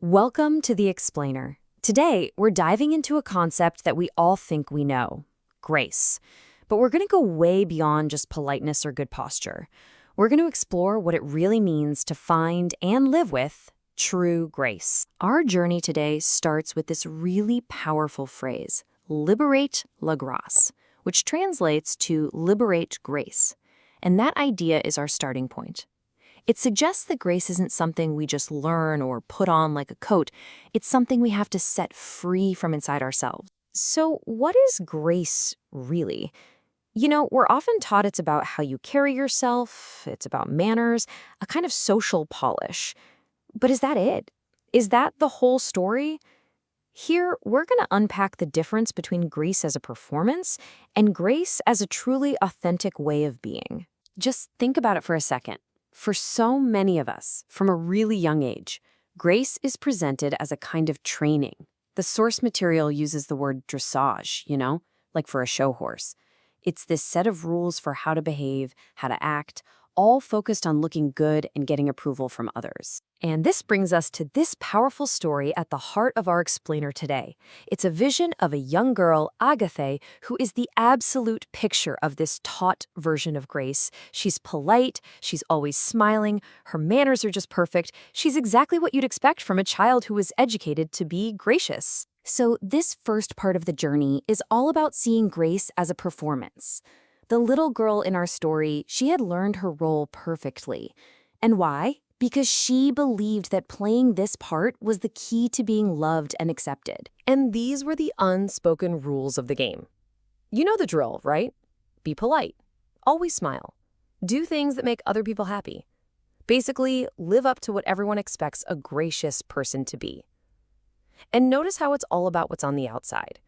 Welcome to The Explainer. Today, we're diving into a concept that we all think we know, grace. But we're going to go way beyond just politeness or good posture. We're going to explore what it really means to find and live with true grace. Our journey today starts with this really powerful phrase, liberate la grâce, which translates to liberate grace. And that idea is our starting point. It suggests that grace isn't something we just learn or put on like a coat. It's something we have to set free from inside ourselves. So, what is grace really? We're often taught it's about how you carry yourself, it's about manners, a kind of social polish. But is that it? Is that the whole story? Here, we're going to unpack the difference between grace as a performance and grace as a truly authentic way of being. Just think about it for a second. For so many of us, from a really young age, grace is presented as a kind of training. The source material uses the word dressage, like for a show horse. It's this set of rules for how to behave, how to act, all focused on looking good and getting approval from others. And this brings us to this powerful story at the heart of our explainer today. It's a vision of a young girl, Agathe, who is the absolute picture of this taught version of grace. She's polite, she's always smiling, her manners are just perfect. She's exactly what you'd expect from a child who was educated to be gracious. So this first part of the journey is all about seeing grace as a performance. The little girl in our story, she had learned her role perfectly. And why? Because she believed that playing this part was the key to being loved and accepted. And these were the unspoken rules of the game. You know the drill, right? Be polite. Always smile. Do things that make other people happy. Basically, live up to what everyone expects a gracious person to be. And notice how it's all about what's on the outside.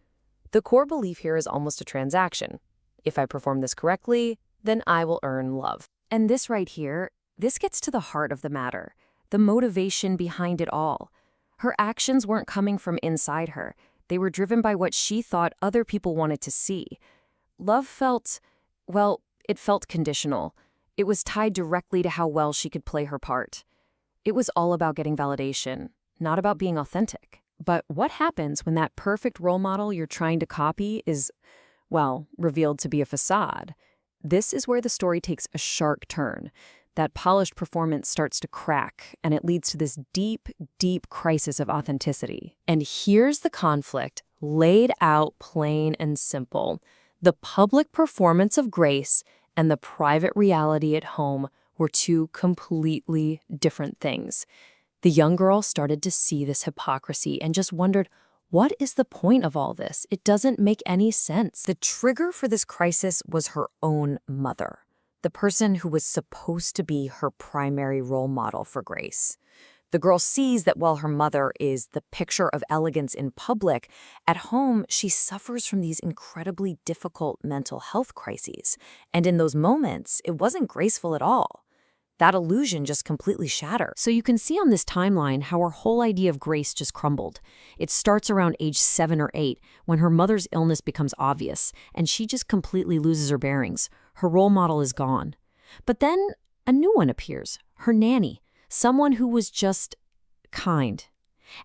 The core belief here is almost a transaction. If I perform this correctly, then I will earn love. And this right here, this gets to the heart of the matter, the motivation behind it all. Her actions weren't coming from inside her. They were driven by what she thought other people wanted to see. Love it felt conditional. It was tied directly to how well she could play her part. It was all about getting validation, not about being authentic. But what happens when that perfect role model you're trying to copy is, revealed to be a facade? This is where the story takes a sharp turn. That polished performance starts to crack, and it leads to this deep, deep crisis of authenticity. And here's the conflict, laid out plain and simple. The public performance of grace and the private reality at home were two completely different things. The young girl started to see this hypocrisy and just wondered, what is the point of all this? It doesn't make any sense. The trigger for this crisis was her own mother, the person who was supposed to be her primary role model for grace. The girl sees that while her mother is the picture of elegance in public, at home she suffers from these incredibly difficult mental health crises. And in those moments, it wasn't graceful at all. That illusion just completely shattered. So you can see on this timeline how her whole idea of grace just crumbled. It starts around age 7 or 8, when her mother's illness becomes obvious, and she just completely loses her bearings. Her role model is gone. But then a new one appears, her nanny, someone who was just kind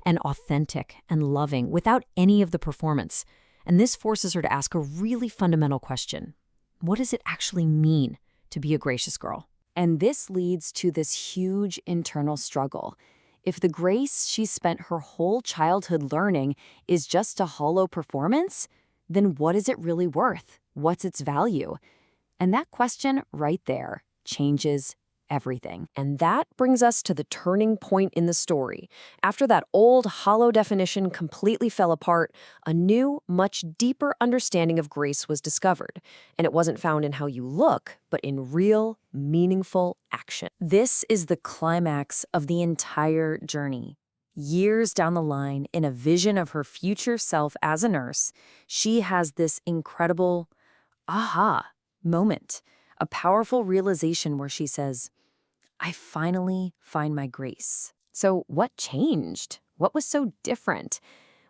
and authentic and loving without any of the performance. And this forces her to ask a really fundamental question. What does it actually mean to be a gracious girl? And this leads to this huge internal struggle. If the grace she spent her whole childhood learning is just a hollow performance, then what is it really worth? What's its value? And that question right there changes everything. And that brings us to the turning point in the story. After that old, hollow definition completely fell apart, a new, much deeper understanding of grace was discovered. And it wasn't found in how you look, but in real, meaningful action. This is the climax of the entire journey. Years down the line, in a vision of her future self as a nurse, she has this incredible aha moment, a powerful realization where she says, I finally find my grace. So what changed? What was so different?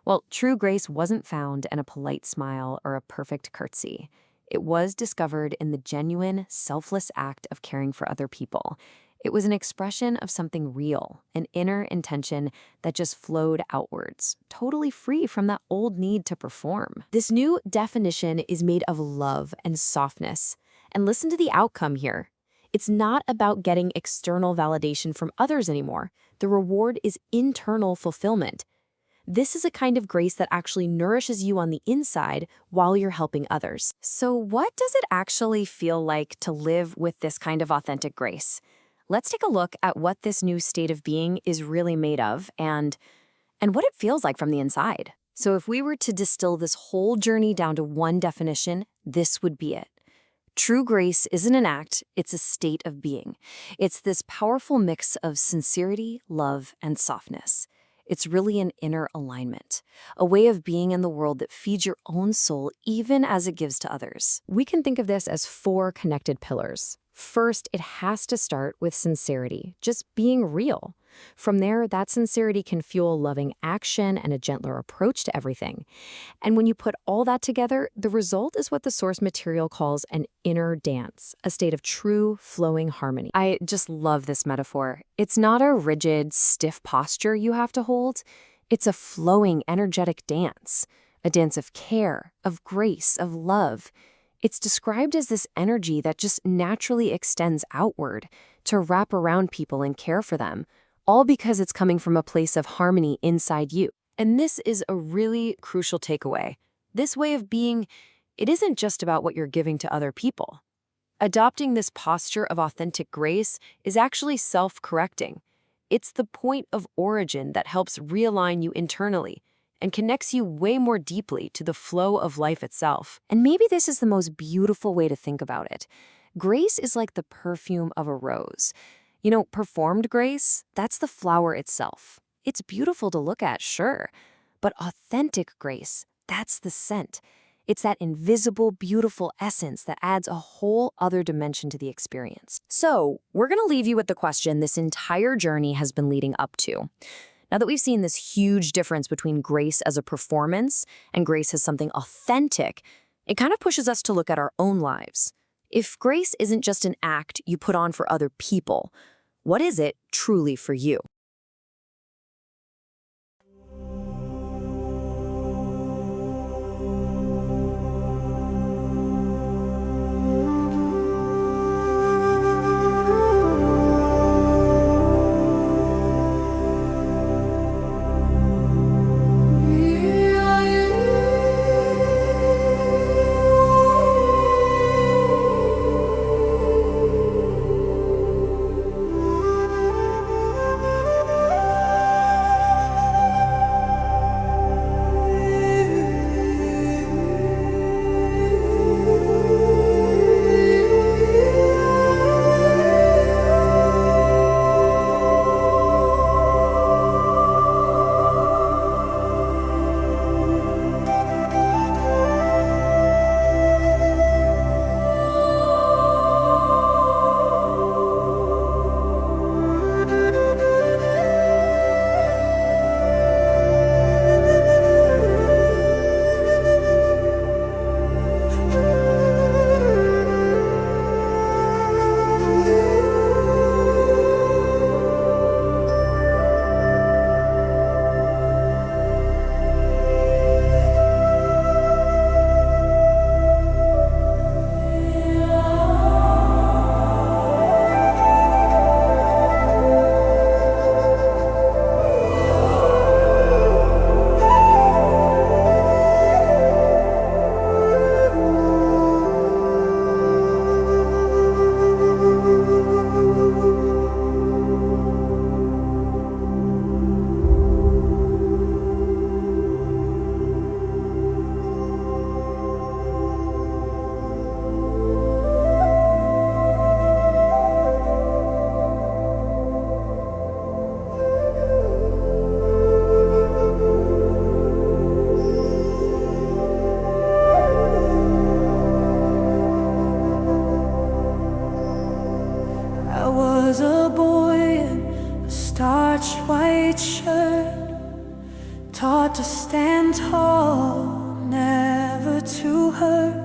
Well, true grace wasn't found in a polite smile or a perfect curtsy. It was discovered in the genuine, selfless act of caring for other people. It was an expression of something real, an inner intention that just flowed outwards, totally free from that old need to perform. This new definition is made of love and softness. And listen to the outcome here. It's not about getting external validation from others anymore. The reward is internal fulfillment. This is a kind of grace that actually nourishes you on the inside while you're helping others. So what does it actually feel like to live with this kind of authentic grace? Let's take a look at what this new state of being is really made of and what it feels like from the inside. So if we were to distill this whole journey down to one definition, this would be it. True grace isn't an act, it's a state of being. It's this powerful mix of sincerity, love, and softness. It's really an inner alignment, a way of being in the world that feeds your own soul even as it gives to others. We can think of this as 4 connected pillars. First, it has to start with sincerity, just being real. From there, that sincerity can fuel loving action and a gentler approach to everything. And when you put all that together, the result is what the source material calls an inner dance, a state of true, flowing harmony. I just love this metaphor. It's not a rigid, stiff posture you have to hold. It's a flowing, energetic dance, a dance of care, of grace, of love. It's described as this energy that just naturally extends outward to wrap around people and care for them, all because it's coming from a place of harmony inside you. And this is a really crucial takeaway. This way of being, it isn't just about what you're giving to other people. Adopting this posture of authentic grace is actually self-correcting. It's the point of origin that helps realign you internally and connects you way more deeply to the flow of life itself. And maybe this is the most beautiful way to think about it. Grace is like the perfume of a rose. You know, performed grace, that's the flower itself. It's beautiful to look at, sure, but authentic grace, that's the scent. It's that invisible, beautiful essence that adds a whole other dimension to the experience. So, we're going to leave you with the question this entire journey has been leading up to. Now that we've seen this huge difference between grace as a performance and grace as something authentic, it kind of pushes us to look at our own lives. If grace isn't just an act you put on for other people, what is it truly for you? white shirt, taught to stand tall, never to hurt.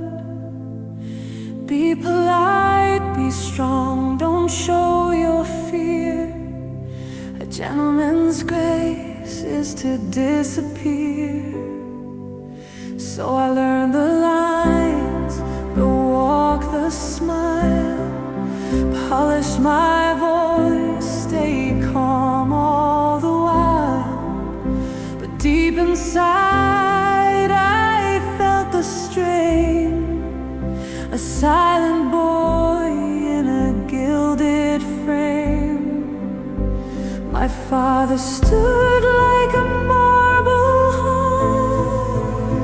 Be polite, be strong, don't show your fear. fear. A gentleman's grace is to disappear. So I learned the lines, the walk, the smile, polish my voice, stay calm all the while. But deep inside I felt the strain, a silent boy in a gilded frame. My father stood like a marble home,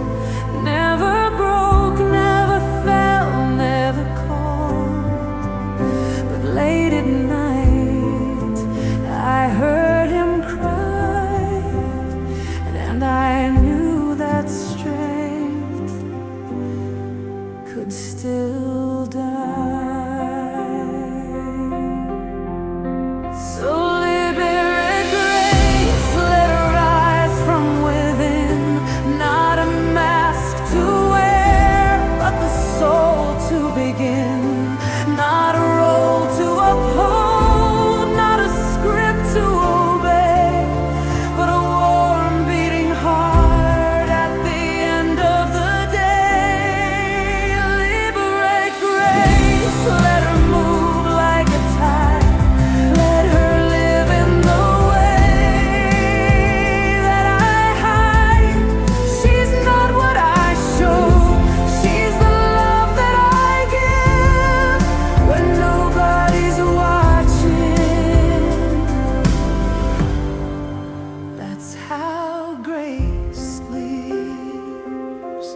never broke, never fell, never called. But late at night I heard him cry, and I knew that strength could still die. So liberate grace, let her rise from within. Not a mask to wear, but the soul to begin. Not a role to uphold, not a script to obey, but a warm beating heart at the end of the day. Liberate grace, let her move like a tide. Let her live in the way that I hide. She's not what I show, she's the love that I give when nobody's watching. That's how grace lives.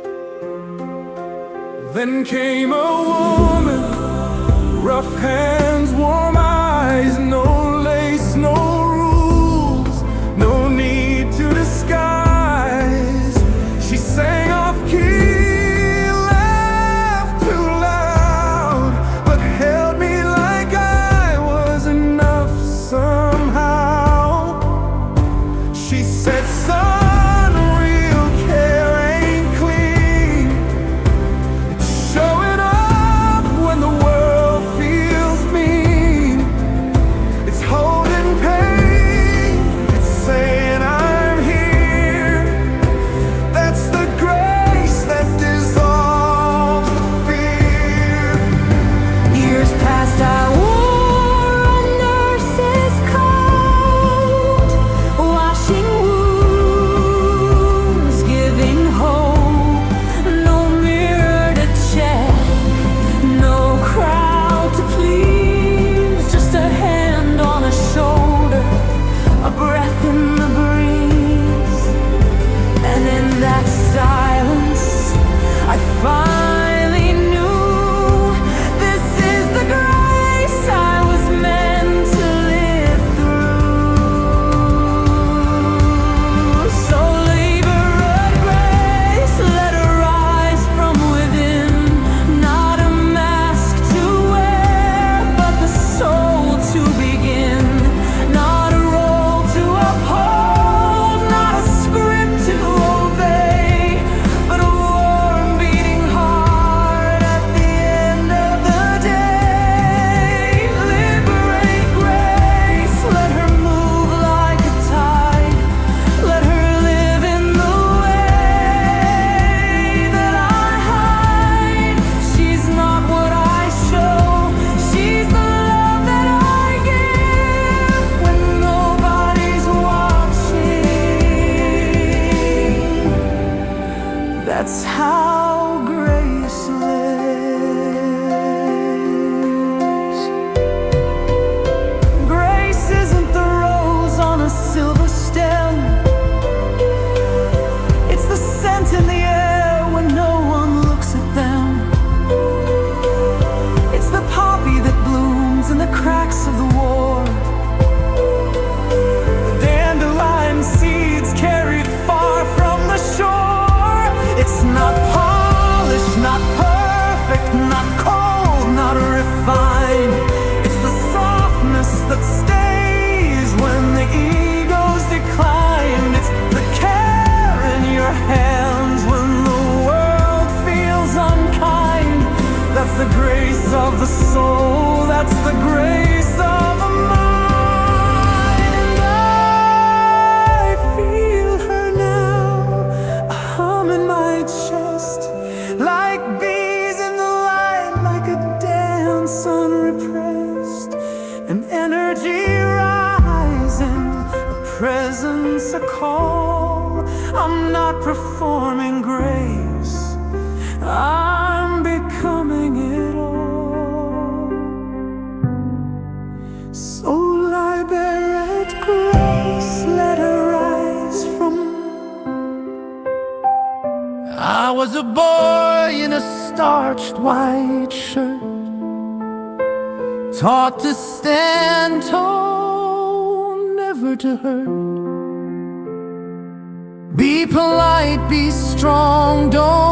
Then came a woman, rough hands, warm eyes, no lace, no rules, no need to disguise. She sang off key, laughed too loud, but held me like I was enough somehow. She said, son, real care ain't clean. It's showing up when the world feels mean. presence a call. I'm not performing grace, I'm becoming it all. So lie bare at grace, let her rise from. I was a boy in a starched white shirt, taught to stand tall, never to hurt. Be polite, be strong, don't